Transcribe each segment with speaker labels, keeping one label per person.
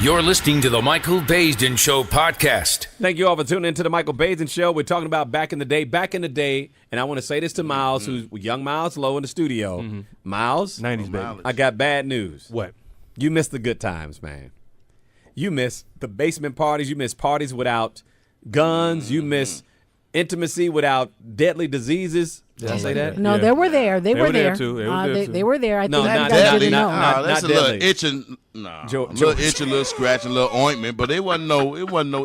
Speaker 1: You're listening to the Michael Baisden Show podcast.
Speaker 2: Thank you all for tuning into the Michael Baisden Show. We're talking about back in the day, and I want to say this to Miles, who's young Miles Lowe in the studio. Miles,
Speaker 3: 90s baby.
Speaker 2: I got bad news.
Speaker 3: What?
Speaker 2: You missed the good times, man. You missed the basement parties. You missed parties without guns. You missed intimacy without deadly diseases. Did I say that?
Speaker 4: No, they were there. They were there.
Speaker 3: Too.
Speaker 4: They were there. I
Speaker 2: No,
Speaker 4: think
Speaker 2: not
Speaker 4: you guys
Speaker 2: deadly,
Speaker 4: didn't know.
Speaker 2: not
Speaker 5: that's a
Speaker 2: deadly.
Speaker 5: little itching. A little
Speaker 2: George.
Speaker 5: itch, a little scratch, a little ointment, but it wasn't no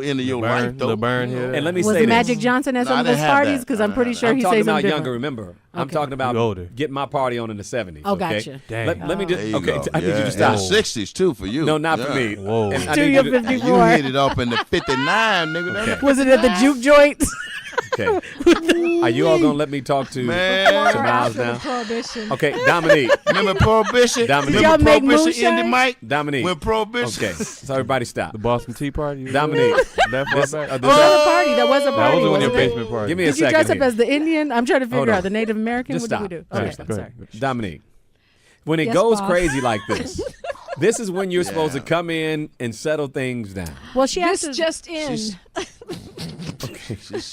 Speaker 5: end of your life though.
Speaker 3: The burn here.
Speaker 2: And let me
Speaker 4: Was
Speaker 2: say
Speaker 4: it
Speaker 2: this.
Speaker 4: Magic Johnson at
Speaker 5: No,
Speaker 4: some
Speaker 5: I
Speaker 4: of those
Speaker 5: didn't have
Speaker 4: parties?
Speaker 5: that.
Speaker 4: Because I'm pretty sure
Speaker 2: I'm
Speaker 4: he
Speaker 2: talking
Speaker 4: said
Speaker 2: about
Speaker 4: something
Speaker 2: younger,
Speaker 4: different.
Speaker 2: remember. I'm
Speaker 4: Okay.
Speaker 2: talking about
Speaker 3: You older.
Speaker 2: getting my party on in the 70s.
Speaker 4: Oh,
Speaker 2: okay?
Speaker 4: gotcha.
Speaker 3: Dang.
Speaker 2: Let me
Speaker 5: There
Speaker 2: just,
Speaker 5: you
Speaker 2: okay,
Speaker 5: go.
Speaker 2: I need you
Speaker 5: Yeah.
Speaker 2: to stop.
Speaker 5: In the 60s too for you.
Speaker 2: No, not for
Speaker 5: Yeah.
Speaker 2: me.
Speaker 3: Whoa.
Speaker 2: And I
Speaker 4: Studio
Speaker 2: need you to-
Speaker 4: 54.
Speaker 5: You hit it up in the 59, nigga.
Speaker 2: Okay.
Speaker 4: Was it at the juke joint?
Speaker 2: Okay. Are you all going to let me talk to Miles now?
Speaker 6: Prohibition.
Speaker 2: Okay, Dominique.
Speaker 5: Remember Prohibition?
Speaker 2: Dominique.
Speaker 4: Did y'all
Speaker 5: Remember
Speaker 4: make
Speaker 5: Prohibition,
Speaker 4: moonshine?
Speaker 5: Indie Mike?
Speaker 2: Dominique.
Speaker 5: When Prohibition?
Speaker 2: Okay, so everybody stop.
Speaker 3: The Boston Tea Party.
Speaker 2: Dominique.
Speaker 3: That far back?
Speaker 4: That was a party. That was a
Speaker 3: That
Speaker 4: party.
Speaker 3: was one of your
Speaker 4: wasn't it?
Speaker 3: basement parties.
Speaker 2: Give me a
Speaker 4: Did you
Speaker 2: second
Speaker 4: dress up
Speaker 2: here.
Speaker 4: as the Indian? I'm trying to
Speaker 2: Hold
Speaker 4: figure
Speaker 2: on.
Speaker 4: out the Native American.
Speaker 2: Just
Speaker 4: What did we
Speaker 2: stop.
Speaker 4: do?
Speaker 2: All
Speaker 4: Okay,
Speaker 2: right,
Speaker 4: I'm
Speaker 3: go
Speaker 4: sorry.
Speaker 3: ahead.
Speaker 2: Dominique. When it
Speaker 6: Yes,
Speaker 2: goes
Speaker 6: Bob.
Speaker 2: crazy like this is when you're supposed to come in and settle things down.
Speaker 4: Well, she has
Speaker 6: This
Speaker 4: to.
Speaker 6: just in.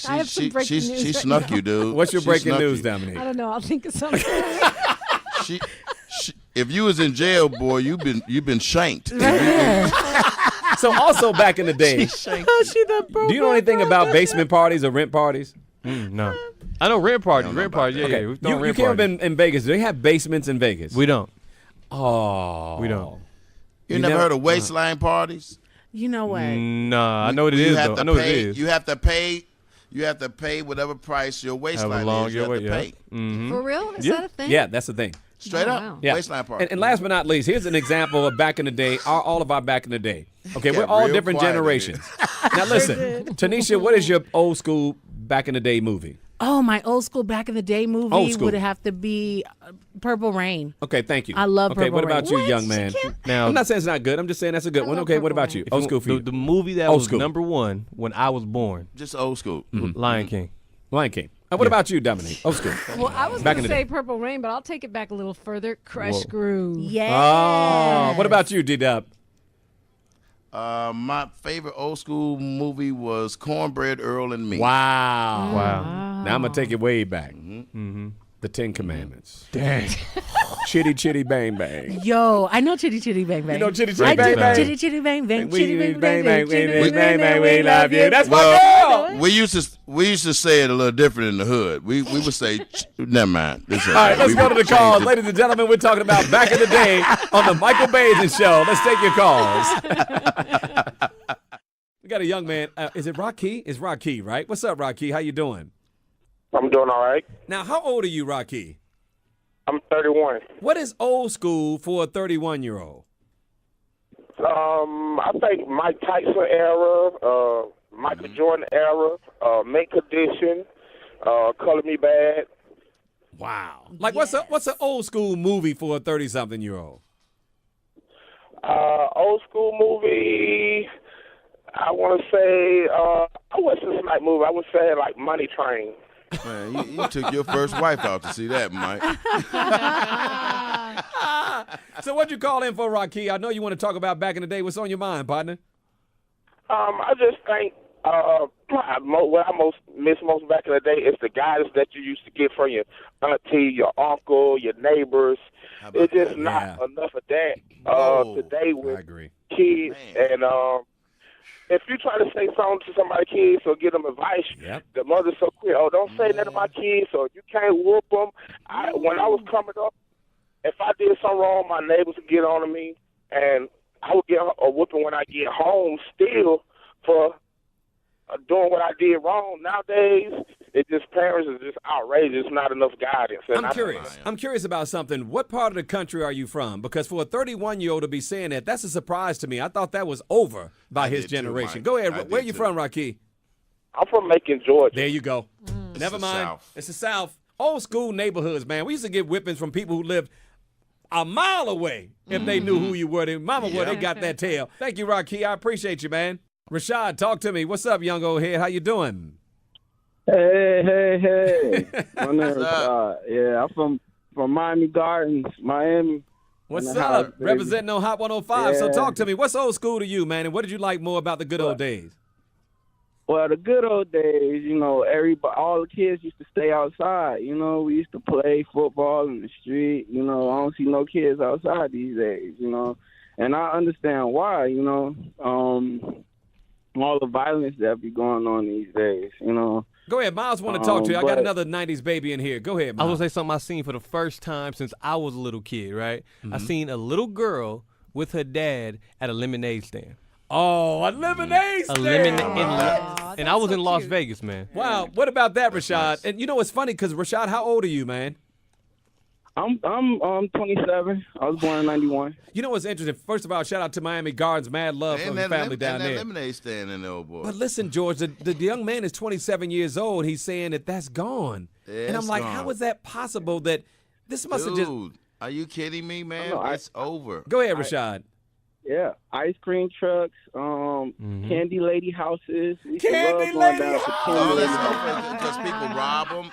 Speaker 6: I have some breaking news
Speaker 5: She
Speaker 6: right
Speaker 5: snuck
Speaker 6: now.
Speaker 5: you, dude.
Speaker 2: What's your
Speaker 5: She
Speaker 2: breaking
Speaker 5: snuck
Speaker 2: news,
Speaker 5: you.
Speaker 2: Dominique?
Speaker 6: I don't know. I'll think of something.
Speaker 5: She, if you was in jail, boy, you've been shanked.
Speaker 2: So also back in the day,
Speaker 4: Do
Speaker 2: do you know anything about basement parties or rent parties?
Speaker 3: No. I know rent parties. Rent parties. Yeah,
Speaker 2: Okay.
Speaker 3: yeah. We've done
Speaker 2: You
Speaker 3: rent
Speaker 2: came up
Speaker 3: parties.
Speaker 2: in Vegas. Do they have basements in Vegas?
Speaker 3: We don't.
Speaker 2: Oh.
Speaker 3: We don't.
Speaker 5: You never heard of waistline parties?
Speaker 4: You know what?
Speaker 3: Nah, I know what it
Speaker 5: You
Speaker 3: is,
Speaker 5: have
Speaker 3: though.
Speaker 5: to
Speaker 3: I know what
Speaker 5: pay-
Speaker 3: it is.
Speaker 5: You have to pay whatever price your waistline
Speaker 3: long
Speaker 5: is. You
Speaker 3: your
Speaker 5: have to
Speaker 3: way,
Speaker 5: pay.
Speaker 3: Mm-hmm.
Speaker 6: For real? Is
Speaker 3: Yeah.
Speaker 6: that a thing?
Speaker 2: Yeah, that's the thing.
Speaker 5: Straight
Speaker 6: Oh,
Speaker 5: up.
Speaker 6: wow.
Speaker 2: Yeah.
Speaker 5: Waistline party.
Speaker 2: And last but not least, here's an example of back in the day, all of our back in the day. Okay, we're
Speaker 5: Got
Speaker 2: all
Speaker 5: real
Speaker 2: different
Speaker 5: quiet in
Speaker 2: generations. Now listen, Tanisha, what is your old school back in the day movie?
Speaker 4: Oh, my old school back in the day movie
Speaker 2: Old school.
Speaker 4: would have to be Purple Rain.
Speaker 2: Okay, thank you.
Speaker 4: I love
Speaker 2: Okay,
Speaker 4: Purple
Speaker 2: what about
Speaker 4: Rain.
Speaker 2: you, young man?
Speaker 3: Now,
Speaker 2: I'm not saying it's not good. I'm just saying that's a good one.
Speaker 6: love
Speaker 2: Okay, what
Speaker 6: Purple
Speaker 2: about you?
Speaker 6: Rain.
Speaker 2: Old school for you.
Speaker 3: the movie that
Speaker 2: Old
Speaker 3: was
Speaker 2: school.
Speaker 3: number one when I was born,
Speaker 5: Just old school.
Speaker 3: Lion King.
Speaker 2: Lion King. What about you, Dominique? Old school.
Speaker 6: Well, I was
Speaker 2: Back
Speaker 6: going
Speaker 2: in
Speaker 6: to
Speaker 2: the
Speaker 6: say
Speaker 2: day.
Speaker 6: Purple Rain, but I'll take it back a little further. Crush
Speaker 3: Whoa.
Speaker 6: Groove.
Speaker 4: Yeah.
Speaker 2: Oh, what about you, D-Dub?
Speaker 5: My favorite old school movie was Cornbread Earl and Me.
Speaker 2: Wow.
Speaker 3: Wow.
Speaker 2: Now I'm going to take it way back. The Ten Commandments. Dang. Chitty, chitty, bang, bang.
Speaker 4: Yo, I know Chitty Chitty Bang Bang.
Speaker 2: You know Chitty,
Speaker 4: I
Speaker 2: Chitty,
Speaker 4: do.
Speaker 2: bang, bang.
Speaker 4: Chitty Chitty Bang Bang.
Speaker 2: We
Speaker 4: Chitty Bang Bang
Speaker 2: bang,
Speaker 4: Chitty
Speaker 2: bang,
Speaker 4: Bang
Speaker 2: bang, we love you. That's my
Speaker 5: Well,
Speaker 2: girl.
Speaker 5: we used to say it a little different in the hood. We would say, never mind. All
Speaker 2: All right, let's go to the calls. Ladies and gentlemen, we're talking about back in the day on the Michael Baisden Show. Let's take your calls. We got a young man. Is it Rocky? It's Rocky, right? What's up, Rocky? How you doing?
Speaker 7: I'm doing all right.
Speaker 2: Now, how old are you, Rocky?
Speaker 7: I'm 31.
Speaker 2: What is old school for a 31-year-old?
Speaker 7: I think Mike Tyson era, Michael Jordan era, Mint Condition, Color Me Bad.
Speaker 2: Wow. Like, what's an old school movie for a 30-something-year-old?
Speaker 7: Old school movie, I want to say, a Wesley Snipes movie. I would say like Money Train.
Speaker 5: Man, you took your first wife out to see that, Mike.
Speaker 2: So what'd you call in for, Rocky? I know you want to talk about back in the day. What's on your mind, partner?
Speaker 7: I just think what I miss most back in the day is the guidance that you used to get from your auntie, your uncle, your neighbors. It's just not enough of that today with kids.
Speaker 5: Man.
Speaker 7: And if you try to say something to somebody's kids or give them advice, the mother's so quick, oh, don't say that to my kids, or you can't whoop them. When I was coming up, if I did something wrong, my neighbors would get on to me, and I would get a whooping when I get home still for doing what I did wrong. Nowadays, parents are just outrageous. Not enough guidance. And
Speaker 2: I'm curious about something. What part of the country are you from? Because for a 31-year-old to be saying that, that's a surprise to me. I thought that was over by his generation.
Speaker 5: Mike.
Speaker 2: Go
Speaker 5: I
Speaker 2: ahead. Where
Speaker 5: did
Speaker 2: you
Speaker 5: too.
Speaker 2: from, Rocky?
Speaker 7: I'm from Macon, Georgia.
Speaker 2: There you go. Never
Speaker 5: the
Speaker 2: mind.
Speaker 5: South.
Speaker 2: It's the South. Old school neighborhoods, man. We used to get whippings from people who lived a mile away if they knew who you were. Their mama were, they got that tail. Thank you, Rocky. I appreciate you, man. Rashad, talk to me. What's up, young old head? How you doing?
Speaker 8: Hey. My name is Yeah, I'm from Miami Gardens, Miami.
Speaker 2: What's
Speaker 8: In the house,
Speaker 2: up?
Speaker 8: baby.
Speaker 2: Representing on Hot 105. So
Speaker 8: Yeah.
Speaker 2: talk to me. What's old school to you, man? And what did you like more about the good old days?
Speaker 8: Well, the good old days, everybody, all the kids used to stay outside. We used to play football in the street. I don't see no kids outside these days. And I understand why. All the violence that be going on these days.
Speaker 2: Go ahead. Miles want to talk to you. I got
Speaker 8: but-
Speaker 2: another 90s baby in here. Go ahead,
Speaker 3: I was
Speaker 2: Miles.
Speaker 3: gonna say something I seen for the first time since I was a little kid, right? I seen a little girl with her dad at a lemonade stand.
Speaker 2: Oh, a lemonade
Speaker 3: A
Speaker 2: stand.
Speaker 3: lemonade, and I was
Speaker 6: so
Speaker 3: in Las
Speaker 6: cute.
Speaker 3: Vegas, man.
Speaker 2: Wow. What about that, Rashad? And it's funny because, Rashad, how old are you, man?
Speaker 8: I'm 27. I was born in 91.
Speaker 2: You know what's interesting? First of all, shout out to Miami Gardens. Mad love from the family down
Speaker 5: and
Speaker 2: there.
Speaker 5: that lemonade stand in there, old boy.
Speaker 2: But listen, George, the young man is 27 years old. He's saying that's gone.
Speaker 5: Yeah,
Speaker 2: and I'm
Speaker 5: it's
Speaker 2: like,
Speaker 5: gone.
Speaker 2: how is that possible that this must have just...
Speaker 5: Dude, are you kidding me, man?
Speaker 8: No,
Speaker 5: It's over.
Speaker 2: Go ahead, Rashad.
Speaker 8: Yeah, ice cream trucks, candy lady houses. We used to
Speaker 2: Candy
Speaker 8: love going
Speaker 2: lady
Speaker 8: down to
Speaker 2: house.
Speaker 5: Oh,
Speaker 8: candy lady
Speaker 5: that's over because people rob them.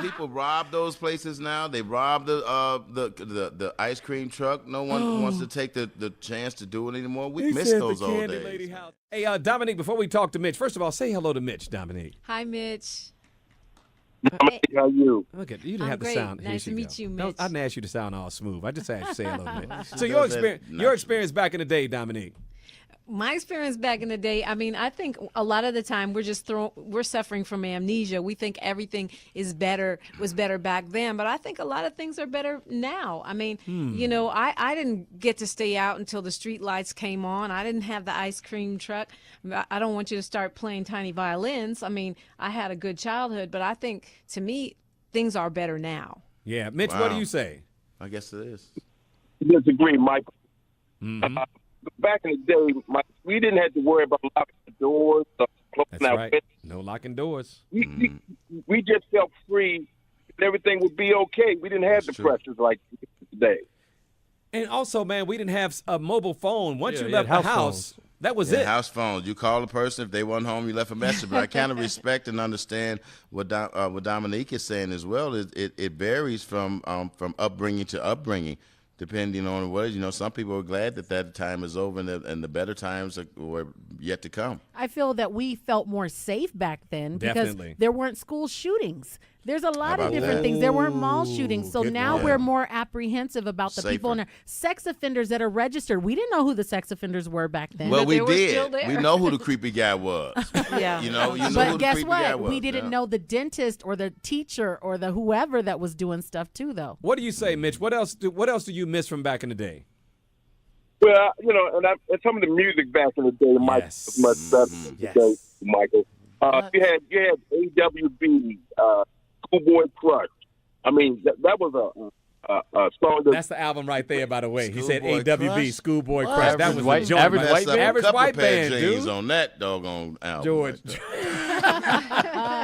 Speaker 5: People rob those places now. They rob the ice cream truck. No one wants to take the chance to do it anymore. We miss those old
Speaker 2: Candy
Speaker 5: days.
Speaker 2: Lady house. Hey, Dominique, before we talk to Mitch, first of all, say hello to Mitch, Dominique.
Speaker 6: Hi, Mitch.
Speaker 8: How you?
Speaker 2: Look at you. Didn't
Speaker 6: I'm
Speaker 2: have to
Speaker 6: great.
Speaker 2: sound.
Speaker 6: Nice
Speaker 2: here
Speaker 6: to
Speaker 2: she
Speaker 6: meet
Speaker 2: go.
Speaker 6: you,
Speaker 2: No,
Speaker 6: Mitch.
Speaker 2: I didn't ask you to sound all smooth. I just asked you to say hello to Mitch. So
Speaker 5: She
Speaker 2: your
Speaker 5: does that
Speaker 2: experience, your
Speaker 5: naturally.
Speaker 2: experience back in the day, Dominique.
Speaker 6: My experience back in the day, I mean, I think a lot of the time we're suffering from amnesia. We think everything was better back then, but I think a lot of things are better now. I mean, I didn't get to stay out until the street lights came on. I didn't have the ice cream truck. I don't want you to start playing tiny violins. I mean, I had a good childhood, but I think to me, things are better now.
Speaker 2: Yeah, Mitch, what do
Speaker 5: Wow.
Speaker 2: you say?
Speaker 5: I guess it is.
Speaker 7: Disagree, Michael.
Speaker 2: Mm-hmm.
Speaker 7: Back in the day, we didn't have to worry about locking the doors, closing
Speaker 2: That's
Speaker 7: our
Speaker 2: right.
Speaker 7: windows.
Speaker 2: No locking doors.
Speaker 7: We just felt free, and everything would be okay. We didn't have
Speaker 5: That's
Speaker 7: the
Speaker 5: true.
Speaker 7: pressures like today.
Speaker 2: And also, man, we didn't have a mobile phone. Once
Speaker 3: Yeah,
Speaker 2: you
Speaker 3: you
Speaker 2: left
Speaker 3: had
Speaker 2: the
Speaker 3: house
Speaker 2: house,
Speaker 3: phones.
Speaker 2: that was
Speaker 5: Yeah,
Speaker 2: it.
Speaker 5: house phones. You call a person if they weren't home. You left a message. But I kind of respect and understand what Dominique is saying as well. It varies from upbringing to upbringing, depending on what some people are glad that time is over and the better times were yet to come.
Speaker 4: I feel that we felt more safe back then because
Speaker 2: Definitely.
Speaker 4: there weren't school shootings. There's a lot of
Speaker 5: about
Speaker 4: different
Speaker 5: that?
Speaker 4: things. There weren't mall shootings. So
Speaker 2: good
Speaker 4: now
Speaker 5: point.
Speaker 4: we're more apprehensive about the people
Speaker 5: Safer.
Speaker 4: in there. Sex offenders that are registered. We didn't know who the sex offenders were back then.
Speaker 5: Well,
Speaker 6: But
Speaker 5: we
Speaker 6: they were still
Speaker 5: did.
Speaker 6: there.
Speaker 5: We know who the creepy guy was.
Speaker 4: yeah.
Speaker 5: You know who
Speaker 4: But
Speaker 5: the
Speaker 4: guess
Speaker 5: creepy guy
Speaker 4: what?
Speaker 5: was.
Speaker 4: We didn't
Speaker 5: Yeah.
Speaker 4: know the dentist or the teacher or the whoever that was doing stuff too, though.
Speaker 2: What do you say, Mitch? What else do you miss from back in the day?
Speaker 7: Well, and some of the music back in the day might
Speaker 2: Yes.
Speaker 7: was much better than
Speaker 2: Yes.
Speaker 7: today, Michael. You had AWB, Schoolboy Crush. I mean, that was a song that
Speaker 2: That's the album right there, by the way. He said
Speaker 5: Schoolboy
Speaker 2: AWB,
Speaker 5: Crush?
Speaker 2: Schoolboy
Speaker 3: What?
Speaker 2: Crush. That
Speaker 3: Average
Speaker 2: was
Speaker 3: white-
Speaker 2: the joint.
Speaker 3: average
Speaker 2: man.
Speaker 3: white band?
Speaker 2: Average
Speaker 5: Couple
Speaker 2: white
Speaker 5: pair of
Speaker 2: band,
Speaker 5: jeans
Speaker 2: dude.
Speaker 5: on that doggone album.
Speaker 2: George.
Speaker 5: right there.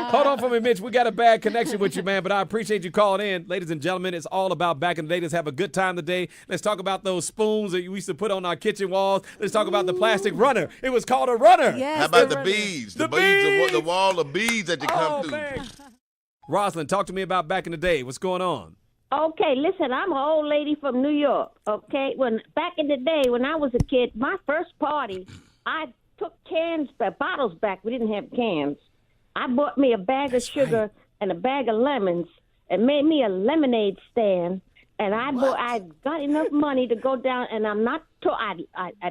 Speaker 2: Hold on for me, Mitch. We got a bad connection with you, man, but I appreciate you calling in. Ladies and gentlemen, it's all about back in the day. Let's have a good time today. Let's talk about those spoons that we used to put on our kitchen walls. Let's talk about the plastic runner. It was called a runner.
Speaker 4: Yes,
Speaker 5: How about the
Speaker 4: they're-
Speaker 5: beads?
Speaker 2: The
Speaker 5: The
Speaker 2: beads!
Speaker 5: wall of beads that you
Speaker 2: Oh,
Speaker 5: come through.
Speaker 2: man. Rosalyn, talk to me about back in the day. What's going on?
Speaker 9: Okay, listen, I'm an old lady from New York, okay? When back in the day when I was a kid, my first party, I took bottles back. We didn't have cans. I bought me a bag of sugar and a bag of lemons and made me a lemonade stand. And I got enough money to go down, and I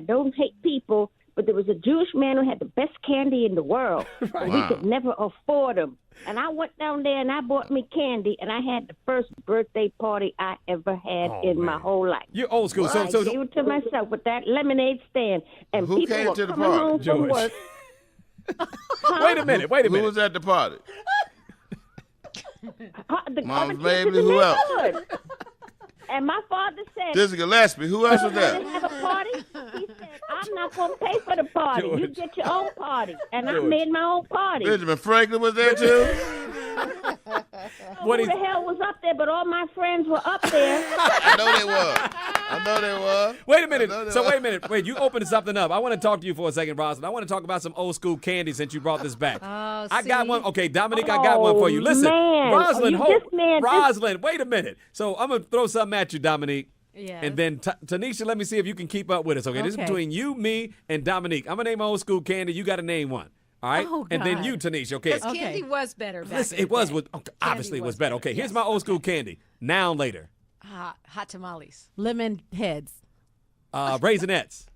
Speaker 9: don't hate people, but there was a Jewish man who had the best candy in the world. But we could never afford them. And I went down there and I bought me candy, and I had the first birthday party I ever had in my whole life.
Speaker 2: You're old school.
Speaker 9: I gave it to myself with that lemonade stand, and
Speaker 5: Who
Speaker 9: people
Speaker 5: came
Speaker 9: were
Speaker 5: to the
Speaker 9: coming
Speaker 5: party?
Speaker 9: home
Speaker 2: George.
Speaker 9: from work.
Speaker 2: Wait a minute.
Speaker 5: Who was at the party?
Speaker 9: The
Speaker 5: Mom,
Speaker 9: other kids
Speaker 5: baby,
Speaker 9: in the
Speaker 5: who else?
Speaker 9: neighborhood. And my father said,
Speaker 5: Dizzy Gillespie. Who else was
Speaker 9: "You
Speaker 5: there?
Speaker 9: didn't have a party?" He said, "I'm not going to pay for the party. You
Speaker 2: George.
Speaker 9: get your own party." And I
Speaker 2: George.
Speaker 9: made my own party.
Speaker 5: Benjamin Franklin was there too.
Speaker 2: What
Speaker 9: Who
Speaker 2: is-
Speaker 9: the hell was up there? But all my friends were up there.
Speaker 5: I know they were.
Speaker 2: Wait a minute.
Speaker 5: I know they
Speaker 2: So
Speaker 5: were.
Speaker 2: wait a minute. Wait, you opened something up. I want to talk to you for a second, Rosalyn. I want to talk about some old school candy since you brought this back.
Speaker 6: Oh,
Speaker 2: I got
Speaker 6: see?
Speaker 2: one. Okay, Dominique, I got one for you. Listen,
Speaker 9: man.
Speaker 2: Rosalyn,
Speaker 9: You-
Speaker 2: hold.
Speaker 9: this man-
Speaker 2: Rosalyn, wait a minute. So I'm gonna throw something at you, Dominique.
Speaker 6: Yes.
Speaker 2: And then Tanisha, let me see if you can keep up with us. Okay, this is
Speaker 4: Okay.
Speaker 2: between you, me, and Dominique. I'm gonna name old school candy. You got to name one. All right,
Speaker 4: Oh,
Speaker 2: and then
Speaker 4: God.
Speaker 2: you, Tanisha. Okay.
Speaker 6: Because candy was better back
Speaker 2: Listen,
Speaker 6: in
Speaker 2: it
Speaker 6: the
Speaker 2: was
Speaker 6: day.
Speaker 2: okay, obviously it
Speaker 6: Candy
Speaker 2: was better. Okay, here's
Speaker 6: yes.
Speaker 2: my old school candy. Now and later.
Speaker 6: Hot tamales.
Speaker 4: Lemon heads.
Speaker 2: Raisinets.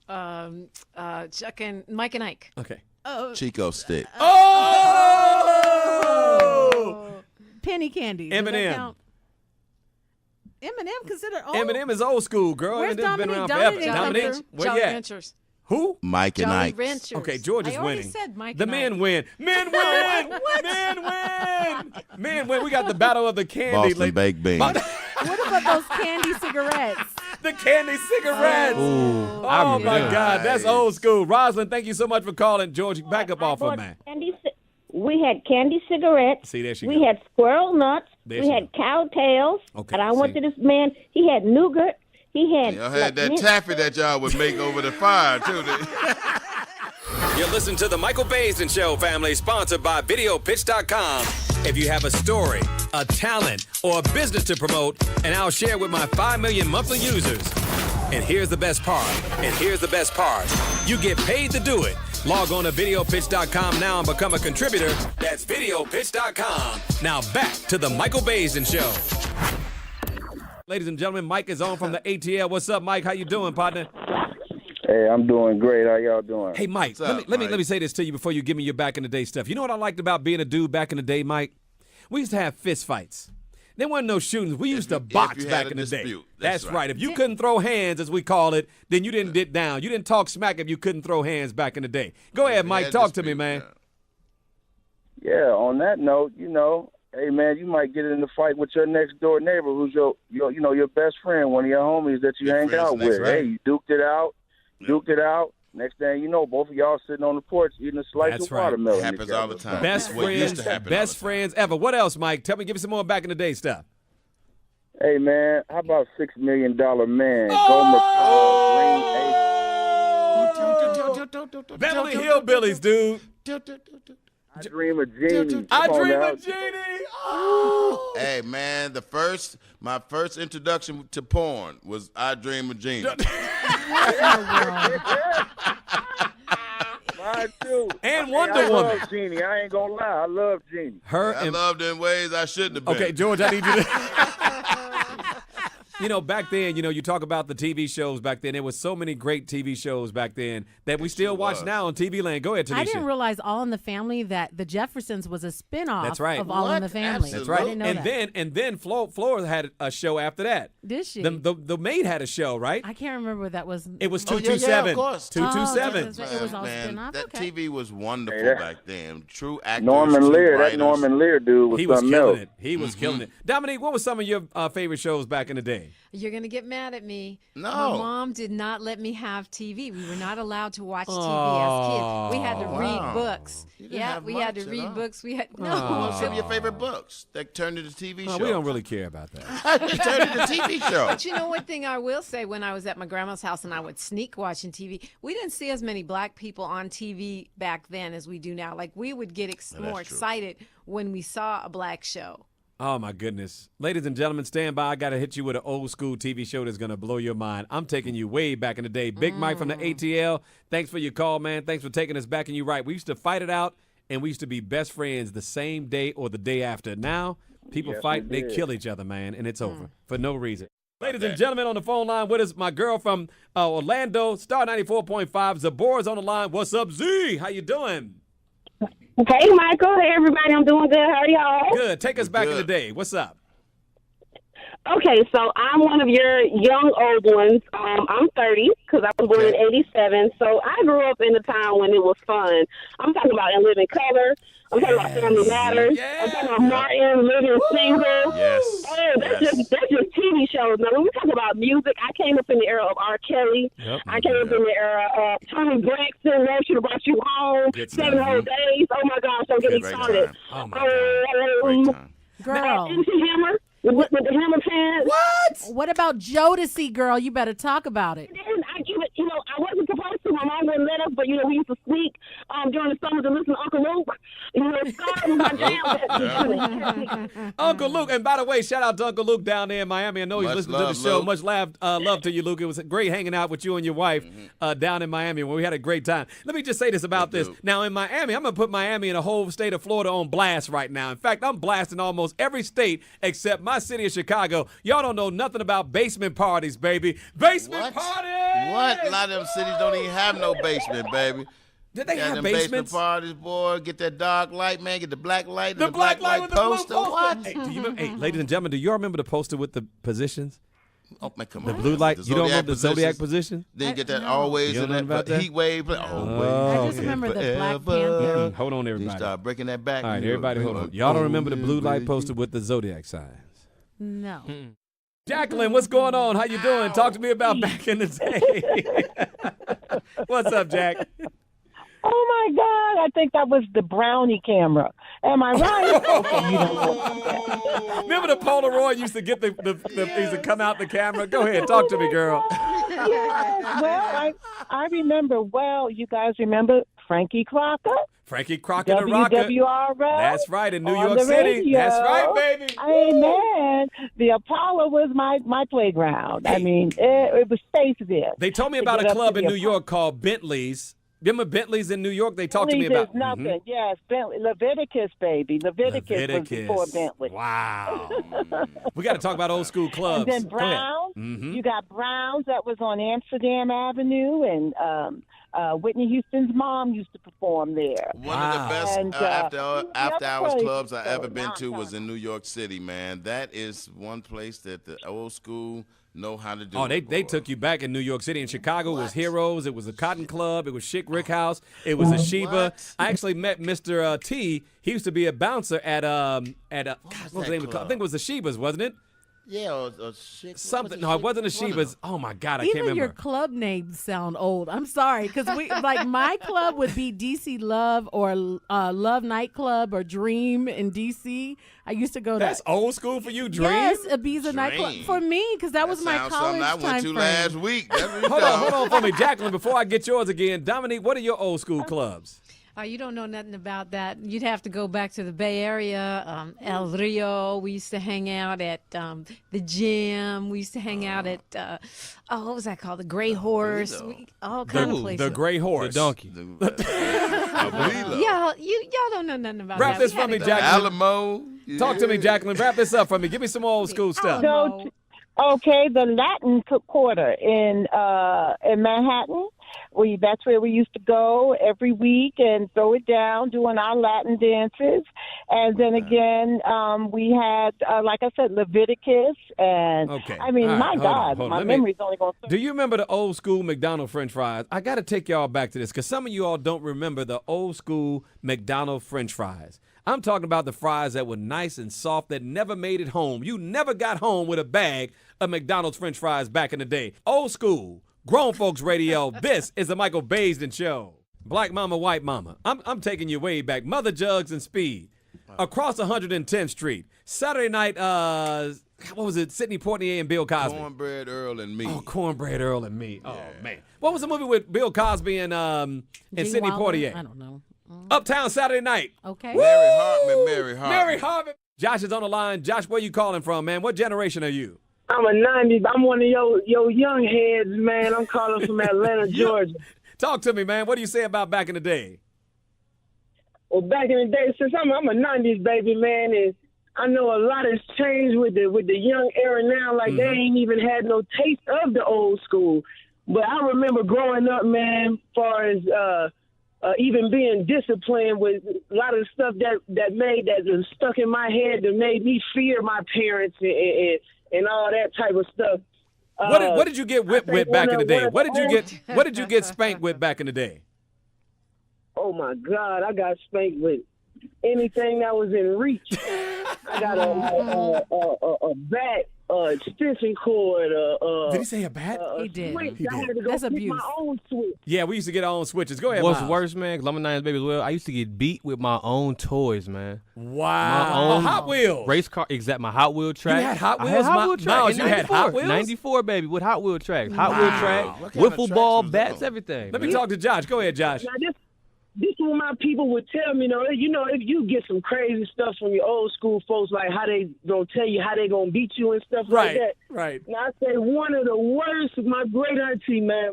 Speaker 6: Chuck and Mike and Ike.
Speaker 2: Okay.
Speaker 5: Chico stick.
Speaker 2: Oh!
Speaker 4: Penny candy. Does that
Speaker 2: M&M.
Speaker 4: count? M&M considered old?
Speaker 2: M&M is old school, girl.
Speaker 4: Where's
Speaker 2: M&M's been
Speaker 4: Dominique?
Speaker 2: around forever.
Speaker 4: Dominique
Speaker 2: Dominique,
Speaker 4: Jolly
Speaker 2: where
Speaker 6: Jolly
Speaker 2: you at?
Speaker 6: Ranchers.
Speaker 2: Who?
Speaker 5: Mike and
Speaker 6: Jolly
Speaker 5: Ike.
Speaker 6: Ranchers.
Speaker 2: Okay, George is
Speaker 6: I already
Speaker 2: winning.
Speaker 6: said Mike
Speaker 2: The
Speaker 6: and
Speaker 2: men
Speaker 6: Ike.
Speaker 2: win. Men win. Men win. Men win. We got the battle of the candy.
Speaker 5: Boston baked beans.
Speaker 4: What about those candy cigarettes?
Speaker 2: The candy cigarettes.
Speaker 3: Ooh, I
Speaker 2: Oh,
Speaker 3: remember
Speaker 2: my
Speaker 3: them.
Speaker 2: God. That's old school. Rosalyn, thank you so much for calling. George, back up off her, man.
Speaker 9: We had candy cigarettes.
Speaker 2: See, there she
Speaker 9: We
Speaker 2: go.
Speaker 9: had squirrel nuts.
Speaker 2: There
Speaker 9: we
Speaker 2: she
Speaker 9: had
Speaker 2: go.
Speaker 9: cow tails.
Speaker 2: Okay,
Speaker 9: And I went
Speaker 2: see.
Speaker 9: to this man. He had nougat. He had.
Speaker 5: Y'all had
Speaker 9: like,
Speaker 5: that
Speaker 9: mint-
Speaker 5: taffy that y'all would make over the fire, too.
Speaker 1: You're listening to the Michael Baisden Show, family, sponsored by VideoPitch.com. If you have a story, a talent, or a business to promote, and I'll share it with my 5 million monthly users. And here's the best part. You get paid to do it. Log on to VideoPitch.com now and become a contributor. That's VideoPitch.com. Now back to the Michael Baisden Show.
Speaker 2: Ladies and gentlemen, Mike is on from the ATL. What's up, Mike? How you doing, partner?
Speaker 8: Hey, I'm doing great. How y'all doing?
Speaker 2: Hey, Mike,
Speaker 5: What's up,
Speaker 2: let me
Speaker 5: Mike?
Speaker 2: say this to you before you give me your back in the day stuff. You know what I liked about being a dude back in the day, Mike? We used to have fist fights. There wasn't no shootings. We used to
Speaker 5: if
Speaker 2: box
Speaker 5: you had
Speaker 2: back
Speaker 5: a
Speaker 2: in the day.
Speaker 5: dispute.
Speaker 2: That's
Speaker 5: That's
Speaker 2: right.
Speaker 5: right.
Speaker 2: If you couldn't throw hands, as we call it, then you didn't get down. You didn't talk smack if you couldn't throw hands back in the day. Go ahead, Mike.
Speaker 5: Had
Speaker 2: Talk to me,
Speaker 5: dispute,
Speaker 2: man.
Speaker 8: Yeah, on that note, hey man, you might get in a fight with your next door neighbor who's your best friend, one of your homies that you
Speaker 5: Good
Speaker 8: hang
Speaker 5: friends,
Speaker 8: out
Speaker 5: that's
Speaker 8: with.
Speaker 5: right.
Speaker 8: Hey, you duked it out. Next thing you know, both of y'all sitting on the porch eating a slice
Speaker 2: That's
Speaker 8: of
Speaker 2: right.
Speaker 8: watermelon.
Speaker 5: Happens
Speaker 8: together.
Speaker 5: all the time.
Speaker 2: Best
Speaker 5: What used to
Speaker 2: friends,
Speaker 5: happen all
Speaker 2: best
Speaker 5: the time.
Speaker 2: friends ever. What else, Mike? Tell me, give me some more back in the day stuff.
Speaker 8: Hey man, how about $6 Million Man?
Speaker 2: Beverly Hillbillies, dude.
Speaker 8: I Dream of Jeannie.
Speaker 2: I
Speaker 8: Come on
Speaker 2: dream
Speaker 8: now.
Speaker 2: of Jeannie. Oh.
Speaker 5: Hey man, my first introduction to porn was I Dream of Jeannie.
Speaker 8: Mine too.
Speaker 2: And
Speaker 8: I
Speaker 2: Wonder Woman.
Speaker 8: love Jeannie. I ain't gonna lie. I love Jeannie.
Speaker 2: Her
Speaker 5: I
Speaker 2: and
Speaker 5: loved her in ways I shouldn't have been.
Speaker 2: okay, George, I need you to. Back then, you talk about the TV shows back then. There was so many great TV shows back then that we still
Speaker 5: sure
Speaker 2: watch
Speaker 5: was.
Speaker 2: now on TV Land. Go ahead, Tanisha.
Speaker 4: I didn't realize All in the Family that the Jeffersons was a spinoff
Speaker 2: That's right.
Speaker 4: of All in the
Speaker 5: What?
Speaker 4: Family.
Speaker 5: That's
Speaker 2: That's right.
Speaker 4: I didn't know
Speaker 2: and
Speaker 4: that.
Speaker 2: then Flora had a show after that.
Speaker 4: Did she?
Speaker 2: The maid had a show, right?
Speaker 4: I can't remember what that was.
Speaker 2: It was
Speaker 5: Oh, yeah,
Speaker 2: 227.
Speaker 5: of course.
Speaker 2: 227.
Speaker 4: Oh, It was all
Speaker 5: Man,
Speaker 4: spin-off?
Speaker 5: that
Speaker 4: Okay.
Speaker 5: TV was wonderful
Speaker 8: Hey, that-
Speaker 5: back then. True actors,
Speaker 8: Norman
Speaker 5: true
Speaker 8: Lear.
Speaker 5: writers.
Speaker 8: That Norman Lear dude was
Speaker 2: He was
Speaker 8: something
Speaker 2: killing
Speaker 8: else.
Speaker 2: it. He was killing it. Dominique, what was some of your favorite shows back in the day?
Speaker 6: You're going to get mad at me.
Speaker 5: No.
Speaker 6: My mom did not let me have TV. We were not allowed to watch TV as kids. We had to
Speaker 5: Wow.
Speaker 6: read books.
Speaker 5: You didn't
Speaker 6: Yeah,
Speaker 5: have
Speaker 6: we had to
Speaker 5: much at
Speaker 6: read
Speaker 5: all.
Speaker 6: books. We had
Speaker 5: What were some of your favorite books that turned into TV shows?
Speaker 2: We don't really care about that.
Speaker 5: It turned into TV shows.
Speaker 6: But you know one thing I will say, when I was at my grandma's house and I would sneak watching TV, we didn't see as many black people on TV back then as we do now. Like, we would get more
Speaker 5: true.
Speaker 6: excited when we saw a black show.
Speaker 2: Oh, my goodness. Ladies and gentlemen, stand by. I got to hit you with an old school TV show that's going to blow your mind. I'm taking you way back in the day. Big Mike from the ATL, thanks for your call, man. Thanks for taking us back. And you're right. We used to fight it out, and we used to be best friends the same day or the day after. Now, people
Speaker 8: Yes,
Speaker 2: fight,
Speaker 8: we
Speaker 2: they
Speaker 8: did.
Speaker 2: kill each other, man, and it's over for no reason. Ladies and gentlemen, on the phone line with us, my girl from Orlando, Star 94.5, Zabora's on the line. What's up, Z? How you doing?
Speaker 9: Hey, Michael. Hey, everybody. I'm doing good. How are y'all?
Speaker 2: Good. Take us back in the
Speaker 5: good.
Speaker 2: day. What's up?
Speaker 9: Okay, so I'm one of your young old ones. I'm 30 because I was born in 87. So I grew up in a time when it was fun. I'm talking about In Living Color. I'm talking about Family Matters. I'm talking about Martin, Living Single.
Speaker 5: Yes.
Speaker 9: Oh, that's
Speaker 5: Yes.
Speaker 9: just TV shows. Now, when we talk about music, I came up in the era of R. Kelly.
Speaker 2: Yep.
Speaker 9: I came up in the era of Tony Braxton, Love Should Have Brought You Home,
Speaker 2: Good
Speaker 9: 7
Speaker 2: stuff.
Speaker 9: Whole Days. Oh, my gosh, I'm getting
Speaker 5: Great
Speaker 9: started.
Speaker 5: time.
Speaker 2: Oh, my God.
Speaker 5: Great time.
Speaker 4: Girl.
Speaker 9: MC Hammer with the Hammer pants.
Speaker 4: What about Jodeci, girl? You better talk about it.
Speaker 9: And I give it, I wasn't supposed to. My mom wouldn't let us, but we used to sneak during the summers and listen to Uncle Luke. Star was my jam.
Speaker 2: Uncle Luke, and by the way, shout out to Uncle Luke down there in Miami. I know he's
Speaker 5: Much
Speaker 2: listening to the
Speaker 5: love,
Speaker 2: show.
Speaker 5: Luke.
Speaker 2: Much love to you, Luke. It was great hanging out with you and your wife down in Miami when we had a great time. Let me just say this about this. Now, in Miami, I'm going to put Miami and the whole state of Florida on blast right now. In fact, I'm blasting almost every state except my city of Chicago. Y'all don't know nothing about basement parties, baby. Basement parties!
Speaker 5: What? A lot of them cities don't even have no basement, baby.
Speaker 2: Did they have
Speaker 5: them
Speaker 2: basements?
Speaker 5: basement parties, boy. Get that dark light, man. Get the black light.
Speaker 2: The
Speaker 5: and
Speaker 2: black light with the blue
Speaker 5: poster.
Speaker 2: poster.
Speaker 5: What?
Speaker 2: Hey, do you remember, hey, ladies and gentlemen, do you all remember the poster with the positions?
Speaker 5: Oh, man, come
Speaker 2: The
Speaker 5: on.
Speaker 2: blue light.
Speaker 5: The
Speaker 2: You don't remember the
Speaker 5: Zodiac
Speaker 2: zodiac position?
Speaker 5: Then you get that always
Speaker 2: You
Speaker 5: in
Speaker 2: don't know about
Speaker 5: that
Speaker 2: that?
Speaker 5: heat wave. Always.
Speaker 4: I just remember the Black Panther.
Speaker 2: Hold on,
Speaker 5: You
Speaker 2: everybody.
Speaker 5: start breaking that back.
Speaker 2: All right,
Speaker 5: and you're
Speaker 2: everybody, hold on.
Speaker 5: like,
Speaker 2: Y'all don't remember the blue light
Speaker 5: baby.
Speaker 2: poster with the zodiac signs?
Speaker 4: No.
Speaker 2: Jacqueline, what's going on? How you doing? Talk to me about back in the day. What's up, Jack?
Speaker 10: Oh my God! I think that was the Brownie camera. Am I right? Okay, you don't know.
Speaker 2: Remember the Polaroid used to get the used to come out the camera? Go ahead, talk to me, girl.
Speaker 10: Yes. Well, I remember. Well, you guys remember Frankie Crocker?
Speaker 2: Frankie Crocker the Rocker.
Speaker 10: WWRL.
Speaker 2: That's right, in New
Speaker 10: on
Speaker 2: York
Speaker 10: the
Speaker 2: City.
Speaker 10: radio.
Speaker 2: That's right, baby.
Speaker 10: Amen. The Apollo was my playground. I mean, it was safe there.
Speaker 2: They told me
Speaker 10: To
Speaker 2: about
Speaker 10: get
Speaker 2: a
Speaker 10: up
Speaker 2: club
Speaker 10: to
Speaker 2: in
Speaker 10: the
Speaker 2: New York called Bentley's. Remember Bentley's in New York? They talked to me
Speaker 10: Bentley's
Speaker 2: about
Speaker 10: is nothing. Yes, Bentley, Leviticus, baby. Leviticus was before Bentley.
Speaker 2: Wow. We got to talk about old school clubs.
Speaker 10: And then
Speaker 2: Go ahead.
Speaker 10: Brown. You got Brown's that was on Amsterdam Avenue, and Whitney Houston's mom used to perform there.
Speaker 5: One of the best
Speaker 10: And,
Speaker 5: after hours
Speaker 10: place
Speaker 5: clubs I ever
Speaker 10: was
Speaker 5: been to was
Speaker 10: downtown.
Speaker 5: in New York City, man. That is one place that the old school know how to do.
Speaker 2: Oh, they
Speaker 5: it,
Speaker 2: took you back in New York City. In Chicago, it was Heroes. It was a Cotton Club. It was Chic Rick House. It was a Sheba. I actually met Mr. T. He used to be a bouncer at God, what was the name of the club? I think it was the Shebas, wasn't it?
Speaker 5: Yeah, or shit.
Speaker 2: Something. No, it wasn't the Shebas. Oh my God, I can't
Speaker 4: Even
Speaker 2: remember.
Speaker 4: your club names sound old. I'm sorry, because we like my club would be DC Love or Love Nightclub or Dream in DC. I used to go.
Speaker 2: That's old school for you, Dream.
Speaker 4: Yes, Ibiza nightclub for me because that was my
Speaker 5: sounds
Speaker 4: college
Speaker 5: something I
Speaker 4: time
Speaker 5: went to
Speaker 4: frame.
Speaker 5: last week. That's what you
Speaker 2: Hold
Speaker 5: talking.
Speaker 2: on for me, Jacqueline. Before I get yours again, Dominique, what are your old school clubs?
Speaker 6: Oh, you don't know nothing about that. You'd have to go back to the Bay Area, El Rio. We used to hang out at the gym. We used to hang out at, what was that called? The Gray Horse. All kind of places.
Speaker 2: The Gray Horse.
Speaker 3: The donkey.
Speaker 6: Y'all don't know nothing about
Speaker 2: Wrap
Speaker 6: that.
Speaker 2: this
Speaker 6: We had
Speaker 2: for me,
Speaker 6: a-
Speaker 2: Jacqueline.
Speaker 5: Alamo.
Speaker 2: Talk to me, Jacqueline. Wrap this up for me. Give me some old school stuff.
Speaker 10: So, okay, the Latin Quarter in Manhattan. That's where we used to go every week and throw it down, doing our Latin dances. And then again, we had, like I said, Leviticus. And
Speaker 2: Okay.
Speaker 10: I mean,
Speaker 2: All right,
Speaker 10: my
Speaker 2: hold on,
Speaker 10: God,
Speaker 2: hold on.
Speaker 10: my
Speaker 2: Let me-
Speaker 10: memory's only going to.
Speaker 2: Do you remember the old school McDonald's French fries? I got to take y'all back to this because some of you all don't remember the old school McDonald's French fries. I'm talking about the fries that were nice and soft that never made it home. You never got home with a bag of McDonald's French fries back in the day. Old school, grown folks radio. This is the Michael Baisden Show. Black Mama, White Mama. I'm taking you way back. Mother Jugs and Speed. Across 110th Street. Saturday night, what was it? Sidney Poitier and Bill Cosby.
Speaker 5: Cornbread Earl and me.
Speaker 2: Oh, Cornbread Earl and me. Oh, man. What was the movie with Bill Cosby and
Speaker 4: Gene
Speaker 2: Sidney
Speaker 4: Wilder?
Speaker 2: Poitier?
Speaker 4: I don't know.
Speaker 2: Uptown Saturday night.
Speaker 4: Okay.
Speaker 5: Mary Hartman.
Speaker 2: Mary Hartman. Josh is on the line. Josh, where you calling from, man? What generation are you?
Speaker 11: I'm a 90s. I'm one of your young heads, man. I'm calling from Atlanta, Georgia.
Speaker 2: Talk to me, man. What do you say about back in the day?
Speaker 11: Well, back in the day, since I'm a 90s baby, man, and I know a lot has changed with the young era now. Like, they ain't even had no taste of the old school. But I remember growing up, man, as far as even being disciplined with a lot of stuff that was stuck in my head that made me fear my parents and all that type of stuff.
Speaker 2: What did you get whipped with back in the day? What did you get spanked with back in the day?
Speaker 11: Oh my God, I got spanked with anything that was in reach. I got a bat, extension cord.
Speaker 2: Did he say a bat?
Speaker 4: He did.
Speaker 11: Switch.
Speaker 2: He
Speaker 11: I had
Speaker 2: did.
Speaker 11: to go
Speaker 4: That's
Speaker 11: get
Speaker 4: abuse.
Speaker 11: my own switch.
Speaker 2: Yeah, we used to get our own switches. Go ahead,
Speaker 3: What's
Speaker 2: Miles.
Speaker 3: worse, man, because I'm a 90s baby as well, I used to get beat with my own toys, man.
Speaker 2: Wow.
Speaker 3: My own
Speaker 2: Hot Wheels.
Speaker 3: Race car, exact. My Hot Wheel track.
Speaker 2: had Hot
Speaker 3: I
Speaker 2: Wheels?
Speaker 3: had Hot Wheel
Speaker 2: Miles,
Speaker 3: track.
Speaker 2: you had Hot Wheels?
Speaker 3: 94, baby, with Hot Wheel tracks. Hot Wheel track,
Speaker 5: What kind of
Speaker 3: wiffle
Speaker 5: tracks
Speaker 3: ball,
Speaker 5: was
Speaker 3: bats,
Speaker 5: those?
Speaker 3: everything.
Speaker 2: Let me
Speaker 3: man.
Speaker 2: talk to Josh. Go ahead, Josh.
Speaker 11: Now this is what my people would tell me, if you get some crazy stuff from your old school folks, like how they gonna tell you how they gonna beat you and stuff like that.
Speaker 2: Right.
Speaker 11: Now I say one of the worst, my great auntie, man,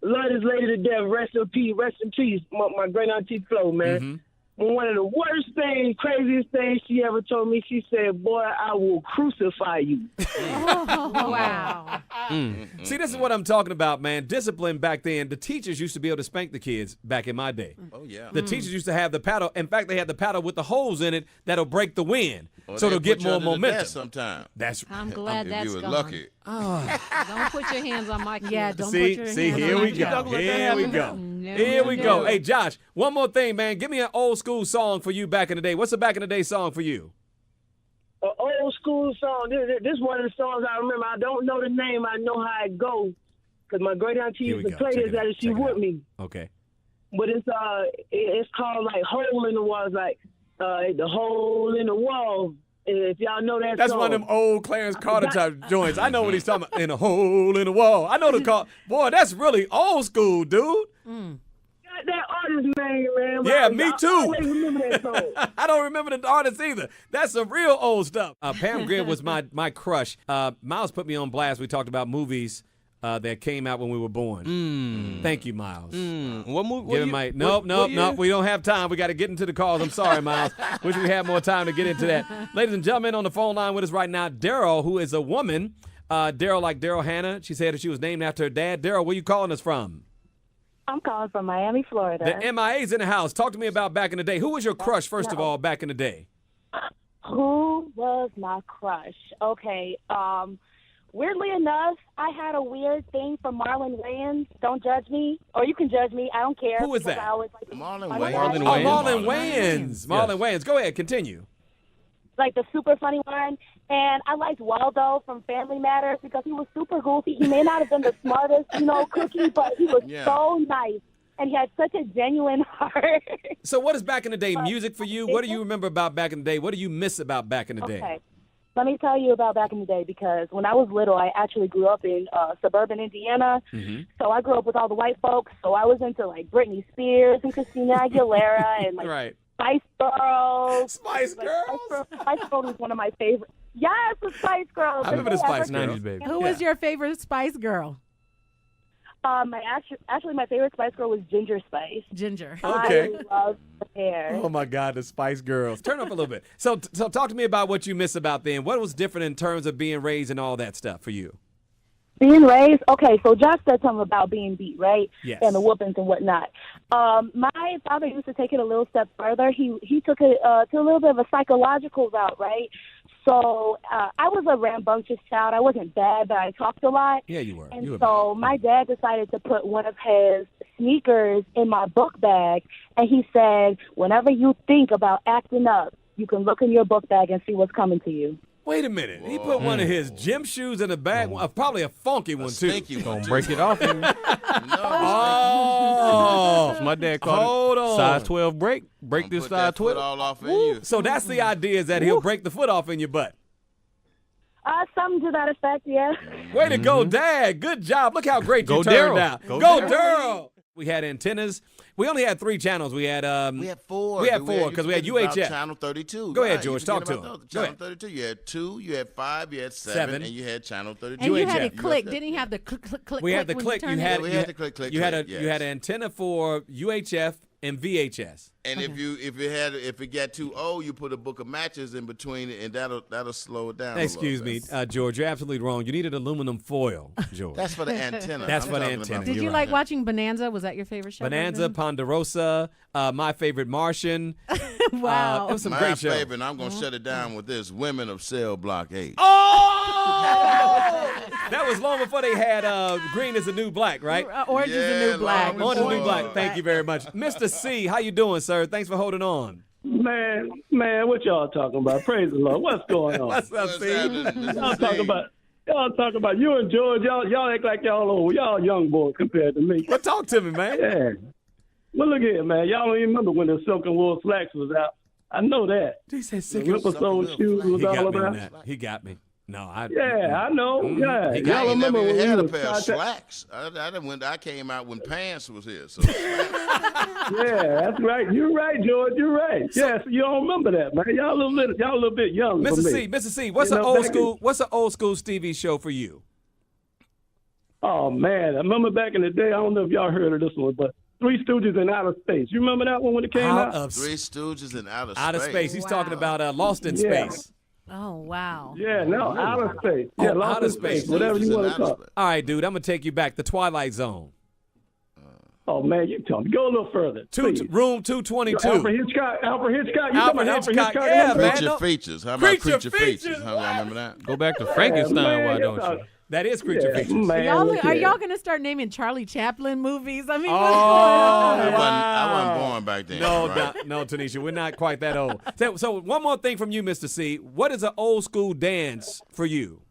Speaker 11: love this lady to death, rest in peace, my great auntie Flo, man.
Speaker 2: Mm-hmm.
Speaker 11: One of the worst things, craziest things she ever told me, she said, boy, I will crucify you.
Speaker 6: Wow.
Speaker 2: See, this is what I'm talking about, man. Discipline back then. The teachers used to be able to spank the kids back in my day.
Speaker 5: Oh, yeah.
Speaker 2: The teachers used to have the paddle. In fact, they had the paddle with the holes in it that'll break the wind,
Speaker 5: Or
Speaker 2: so
Speaker 5: they'll
Speaker 2: it'll get
Speaker 5: put you
Speaker 2: more
Speaker 5: under the
Speaker 2: momentum.
Speaker 5: desk sometime.
Speaker 2: That's
Speaker 6: I'm glad
Speaker 5: if
Speaker 6: that's
Speaker 5: you were
Speaker 6: gone.
Speaker 5: lucky.
Speaker 6: Don't put your hands on my kids.
Speaker 4: Yeah, don't
Speaker 2: see,
Speaker 4: put your
Speaker 2: see,
Speaker 4: hands
Speaker 2: here
Speaker 4: on
Speaker 2: we
Speaker 4: my
Speaker 2: go.
Speaker 4: kids.
Speaker 2: Here we go.
Speaker 6: No,
Speaker 2: Here we
Speaker 6: no,
Speaker 2: go.
Speaker 6: no.
Speaker 2: Hey, Josh, one more thing, man. Give me an old school song for you back in the day. What's a back in the day song for you?
Speaker 11: An old school song. This is one of the songs I remember. I don't know the name. I know how it goes because my great auntie
Speaker 2: Here we
Speaker 11: used to
Speaker 2: go.
Speaker 11: play
Speaker 2: Check
Speaker 11: this
Speaker 2: it out.
Speaker 11: as she
Speaker 2: Check it
Speaker 11: with
Speaker 2: out.
Speaker 11: me.
Speaker 2: Okay.
Speaker 11: But it's called like Hole in the Wall. It's like the hole in the wall. If y'all know that
Speaker 2: That's
Speaker 11: song.
Speaker 2: one of them old Clarence Carter type joints. I know what he's talking about. In a hole in the wall. I know the call. Boy, that's really old school, dude.
Speaker 11: Got that artist name, man. but
Speaker 2: Yeah,
Speaker 11: I
Speaker 2: me too.
Speaker 11: always remember that song.
Speaker 2: I don't remember the artist either. That's some real old stuff. Pam Grier was my crush. Miles put me on blast. We talked about movies that came out when we were born. Thank you, Miles.
Speaker 3: What movie?
Speaker 2: Give him my nope. We don't have time. We got to get into the calls. I'm sorry, Miles. Wish we had more time to get into that. Ladies and gentlemen, on the phone line with us right now, Daryl, who is a woman. Daryl, like Daryl Hannah. She said that she was named after her dad. Daryl, where you calling us from?
Speaker 10: I'm calling from Miami, Florida.
Speaker 2: The MIA's in the house. Talk to me about back in the day. Who was your crush, first of all, back in the day?
Speaker 10: Who was my crush? Okay. Weirdly enough, I had a weird thing for Marlon Wayans. Don't judge me, or you can judge me. I don't care.
Speaker 2: Who is
Speaker 10: because
Speaker 2: that?
Speaker 10: I always,
Speaker 5: Marlon
Speaker 10: I
Speaker 5: Wayans.
Speaker 10: like-
Speaker 2: Oh, Marlon Wayans. Marlon Wayans. Go ahead. Continue.
Speaker 10: Like the super funny one. And I liked Waldo from Family Matters because he was super goofy. He may not have been the smartest, cookie, but he was so nice. And he had such a genuine heart.
Speaker 2: So what is back in the day music for you? What do you remember about back in the day? What do you miss about back in the day?
Speaker 10: Okay. Let me tell you about back in the day because when I was little, I actually grew up in suburban Indiana.
Speaker 2: Mm-hmm.
Speaker 10: So I grew up with all the white folks. So I was into like Britney Spears and Christina Aguilera and like
Speaker 2: Right.
Speaker 10: Spice Girls.
Speaker 2: Spice Girls?
Speaker 10: Spice Girls was one of my favorite. Yes, the Spice Girls.
Speaker 2: I remember the Spice
Speaker 10: Girls.
Speaker 2: Girls.
Speaker 3: 90s, baby.
Speaker 4: Who was your favorite Spice Girl?
Speaker 10: Actually, my favorite Spice Girl was Ginger Spice.
Speaker 4: Ginger.
Speaker 2: Okay.
Speaker 10: I love her hair.
Speaker 2: Oh my God, the Spice Girls. Turn up a little bit. So talk to me about what you miss about them. What was different in terms of being raised and all that stuff for you?
Speaker 10: Being raised, okay, so Josh said something about being beat, right?
Speaker 2: Yes.
Speaker 10: And the whoopings and whatnot. My father used to take it a little step further. He took it to a little bit of a psychological route, right? So I was a rambunctious child. I wasn't bad, but I talked a lot.
Speaker 2: Yeah, you were.
Speaker 10: And
Speaker 2: You were
Speaker 10: so my dad decided to put one of his sneakers in my book bag, and he said, whenever you think about acting up, you can look in your book bag and see what's coming to you.
Speaker 2: Wait a minute. He put one of his gym shoes in the bag, probably a funky one, too.
Speaker 5: Stinky one, too.
Speaker 3: Break it off.
Speaker 5: No,
Speaker 2: Oh.
Speaker 3: My dad called
Speaker 2: Hold
Speaker 3: it
Speaker 2: on.
Speaker 3: size 12 break. Break this
Speaker 5: put
Speaker 3: size
Speaker 5: that foot
Speaker 3: 12.
Speaker 5: all off in you.
Speaker 2: So that's the idea, is that he'll break the foot off in your butt.
Speaker 10: Something to that effect, yeah.
Speaker 2: Way to go, Dad. Good job. Look how great you
Speaker 3: Go
Speaker 2: turned
Speaker 3: Daryl.
Speaker 2: out.
Speaker 3: Go
Speaker 2: Go
Speaker 3: Daryl.
Speaker 2: Daryl. We had antennas. We only had 3 channels. We had
Speaker 5: We had 4.
Speaker 2: We had 4 because we had
Speaker 5: you forget about
Speaker 2: UHF.
Speaker 5: Channel 32.
Speaker 2: Go ahead,
Speaker 5: Right,
Speaker 2: George.
Speaker 5: you
Speaker 2: Talk
Speaker 5: forget
Speaker 2: to
Speaker 5: about
Speaker 2: him.
Speaker 5: those.
Speaker 2: Go
Speaker 5: Channel
Speaker 2: ahead.
Speaker 5: 32. You had 2, you had 5, you had 7, and you had Channel 32.
Speaker 4: And you had
Speaker 2: UHF.
Speaker 4: it click. Didn't he have the click, click, click?
Speaker 2: We had the
Speaker 4: when
Speaker 2: click. You
Speaker 4: turned
Speaker 2: had
Speaker 4: it?
Speaker 5: we had the click, click,
Speaker 2: You had
Speaker 5: click,
Speaker 2: you had an antenna for UHF and VHS.
Speaker 5: And if it got too old, you put a book of matches in between it, and that'll slow it down.
Speaker 2: Excuse me, George. You're absolutely wrong. You needed aluminum foil, George.
Speaker 5: That's for the antenna.
Speaker 2: That's
Speaker 5: I'm
Speaker 2: for the
Speaker 5: talking
Speaker 2: antenna.
Speaker 5: about-
Speaker 4: Did
Speaker 2: You're
Speaker 4: you
Speaker 2: right.
Speaker 4: like watching Bonanza? Was that your favorite show? back
Speaker 2: Bonanza,
Speaker 4: then?
Speaker 2: Ponderosa, My Favorite Martian.
Speaker 4: Wow.
Speaker 2: It was some
Speaker 5: My
Speaker 2: great shows.
Speaker 5: favorite, and I'm going to shut it down with this: Women of Cell Block 8.
Speaker 2: Oh! That was long before they had Green is the New Black, right?
Speaker 4: Orange is the
Speaker 5: Yeah,
Speaker 4: New Black.
Speaker 5: long
Speaker 2: Orange is the New
Speaker 5: before.
Speaker 2: Black. Thank you very much. Mr. C, how you doing, sir? Thanks for holding on.
Speaker 11: Man, what y'all talking about? Praise the Lord. What's going on?
Speaker 2: What's up,
Speaker 5: What's
Speaker 2: C?
Speaker 5: happening? This
Speaker 11: Y'all
Speaker 5: is
Speaker 11: talking
Speaker 5: C.
Speaker 11: about you and George. Y'all act like y'all old. Y'all young boys compared to me.
Speaker 2: Well, talk to me, man.
Speaker 11: Yeah. Well, look here, man. Y'all don't even remember when the Silk and Wool Slacks was out. I know that.
Speaker 2: He said
Speaker 11: The
Speaker 2: sick.
Speaker 11: Ripper Soul shoes was
Speaker 2: He
Speaker 11: all
Speaker 2: got me on
Speaker 11: about.
Speaker 2: that. He got me. No, I.
Speaker 11: Yeah, I know. Yeah,
Speaker 2: He
Speaker 11: y'all
Speaker 2: got-
Speaker 5: I ain't
Speaker 11: remember
Speaker 5: never
Speaker 11: when
Speaker 5: even
Speaker 11: we
Speaker 5: had a
Speaker 11: was
Speaker 5: pair of
Speaker 11: contact-
Speaker 5: slacks. I came out when pants was here. So
Speaker 11: Yeah, that's right. You're right, George. You're right. Yeah, so you don't remember that, man. Y'all a little bit young for me.
Speaker 2: Mr. C, what's
Speaker 11: You
Speaker 2: an
Speaker 11: know,
Speaker 2: old
Speaker 11: back in-
Speaker 2: school? What's an old school Stevie show for you?
Speaker 11: Oh man, I remember back in the day. I don't know if y'all heard of this one, but Three Stooges in Outer Space. You remember that one when it came
Speaker 2: Out
Speaker 11: out?
Speaker 2: of
Speaker 5: Three Stooges in outer
Speaker 2: Outer space. He's talking about Lost in
Speaker 11: Yeah.
Speaker 2: Space.
Speaker 4: Oh wow.
Speaker 11: Yeah, no, Outer Space. Yeah,
Speaker 2: Oh,
Speaker 11: Lost
Speaker 2: Outer
Speaker 11: in Space.
Speaker 2: Space.
Speaker 11: Whatever you
Speaker 5: Stooges in
Speaker 11: want to
Speaker 5: outer
Speaker 11: call.
Speaker 5: space.
Speaker 2: All right, dude. I'm gonna take you back. The Twilight Zone.
Speaker 11: Oh man, you tell me. Go a little further. please.
Speaker 2: Room 222.
Speaker 11: Alfred Hitchcock. Alfred Hitchcock. You talking
Speaker 2: Alfred
Speaker 11: about Alfred
Speaker 2: Hitchcock,
Speaker 11: Hitchcock?
Speaker 2: yeah, man.
Speaker 5: Creature
Speaker 2: no-
Speaker 5: Features. How about
Speaker 2: Creature
Speaker 5: Creature Features?
Speaker 2: Features.
Speaker 5: How I remember that?
Speaker 3: Go back to Frankenstein,
Speaker 11: man,
Speaker 3: why
Speaker 11: you
Speaker 3: don't
Speaker 11: talk-
Speaker 3: you?
Speaker 2: That is Creature Features.
Speaker 11: Man,
Speaker 4: Are
Speaker 11: look here.
Speaker 4: y'all gonna start naming Charlie Chaplin movies? I mean,
Speaker 2: Oh,
Speaker 4: what's going on?
Speaker 5: I wasn't born back then.
Speaker 2: No,
Speaker 5: right?
Speaker 2: no, Tanisha, we're not quite that old. So one more thing from you, Mr. C. What is an old school dance for you?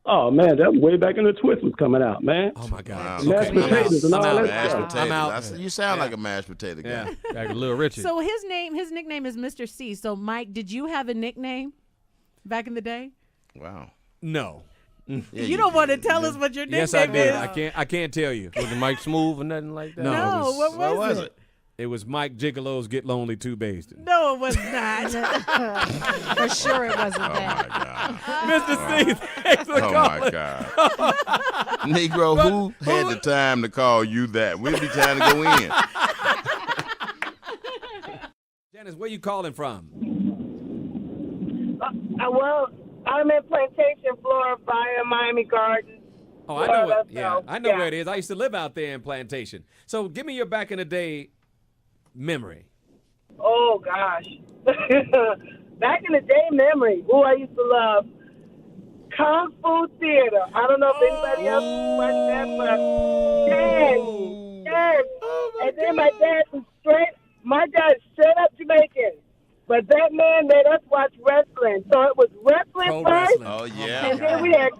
Speaker 11: Oh man, that was way back in the Twist was coming out, man.
Speaker 2: Oh my God.
Speaker 11: Mashed
Speaker 2: I'm out.
Speaker 11: potatoes and all
Speaker 2: I'm out.
Speaker 11: that
Speaker 5: Mashed
Speaker 11: stuff.
Speaker 5: potatoes.
Speaker 2: I'm out.
Speaker 5: You sound like a mashed potato guy.
Speaker 2: Yeah.
Speaker 3: Back to Little Richard.
Speaker 4: So his nickname is Mr. C. So Mike, did you have a nickname back in the day?
Speaker 5: Wow.
Speaker 2: No.
Speaker 5: Yeah,
Speaker 4: You don't want to
Speaker 5: did.
Speaker 4: tell us what your nickname
Speaker 2: Yes, I did.
Speaker 4: is.
Speaker 2: I can't tell you.
Speaker 3: Was the mic smooth or nothing like that?
Speaker 2: No.
Speaker 4: No, what
Speaker 5: What
Speaker 4: was
Speaker 5: was
Speaker 4: it?
Speaker 5: it?
Speaker 2: It was Mike Gigolo's Get Lonely Too Based.
Speaker 4: No, it was not.
Speaker 6: For sure it wasn't
Speaker 5: Oh
Speaker 6: that.
Speaker 5: my God.
Speaker 2: Mr. C, thanks for
Speaker 5: Oh
Speaker 2: calling.
Speaker 5: my God. Negro, who had the time to call you that? We'd be trying to go in.
Speaker 2: Janice, where you calling from?
Speaker 10: Well, I'm in Plantation, Florida, by Miami Gardens.
Speaker 2: Oh, I know it.
Speaker 10: Florida,
Speaker 2: Yeah,
Speaker 10: so,
Speaker 2: I know
Speaker 10: yeah.
Speaker 2: where it is. I used to live out there in Plantation. So give me your back in the day memory.
Speaker 10: Oh gosh, back in the day, memory. Who I used to love. Kung Fu Theater. I don't know if anybody else watched that, but yes. And then my dad was straight up Jamaican. But that man made us watch wrestling. So it was wrestling
Speaker 2: Pro
Speaker 10: first,
Speaker 2: wrestling.
Speaker 5: Oh, yeah.
Speaker 10: and then we had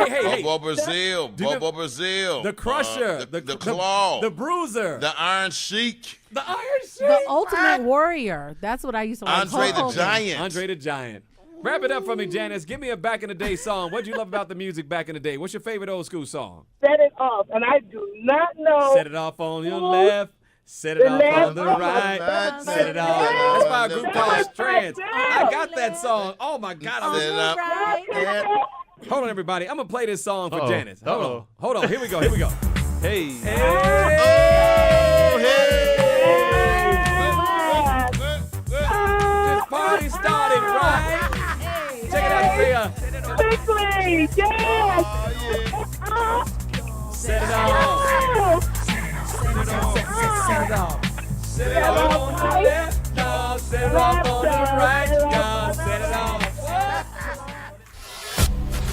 Speaker 2: Hey.
Speaker 5: Bobo Brazil.
Speaker 2: Do you
Speaker 5: Bobo Brazil.
Speaker 2: The Crusher.
Speaker 5: The Claw.
Speaker 2: The Bruiser.
Speaker 5: The Iron Sheik.
Speaker 2: The Iron Sheik.
Speaker 4: The Ultimate Warrior. That's what I used to like.
Speaker 5: Andre
Speaker 4: Hulk
Speaker 5: the
Speaker 4: Hogan.
Speaker 5: Giant.
Speaker 2: Andre the Giant. Wrap it up for me, Janice. Give me a back in the day song. What'd you love about the music back in the day? What's your favorite old school song?
Speaker 10: set it off. And I do not know.
Speaker 2: Set it off on your left. Set it
Speaker 10: The
Speaker 2: off
Speaker 10: left.
Speaker 2: on the right. Set it off. That's by a group called Strands. I got that song. Oh my God.
Speaker 5: Set it up.
Speaker 10: Right.
Speaker 2: Hold on, everybody. I'm gonna play this song for
Speaker 3: Uh-oh.
Speaker 2: Janice. Hold on.
Speaker 3: Uh-oh.
Speaker 2: Hold on. Here we go.
Speaker 3: Hey.
Speaker 2: This party started, right? Check it out, Thea.
Speaker 10: Quickly, yes.
Speaker 2: Set it off. Set it off. Set it off on the left, no. Set it off on the right, no. Set it off.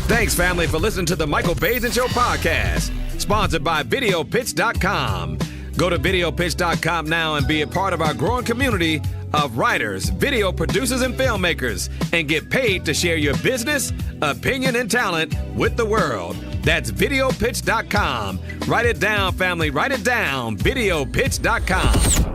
Speaker 2: Thanks, family, for listening to the Michael Basin Show podcast, sponsored by VideoPitch.com. Go to VideoPitch.com now and be a part of our growing community of writers, video producers, and filmmakers, and get paid to share your business, opinion, and talent with the world. That's VideoPitch.com. Write it down, family. Write it down. VideoPitch.com.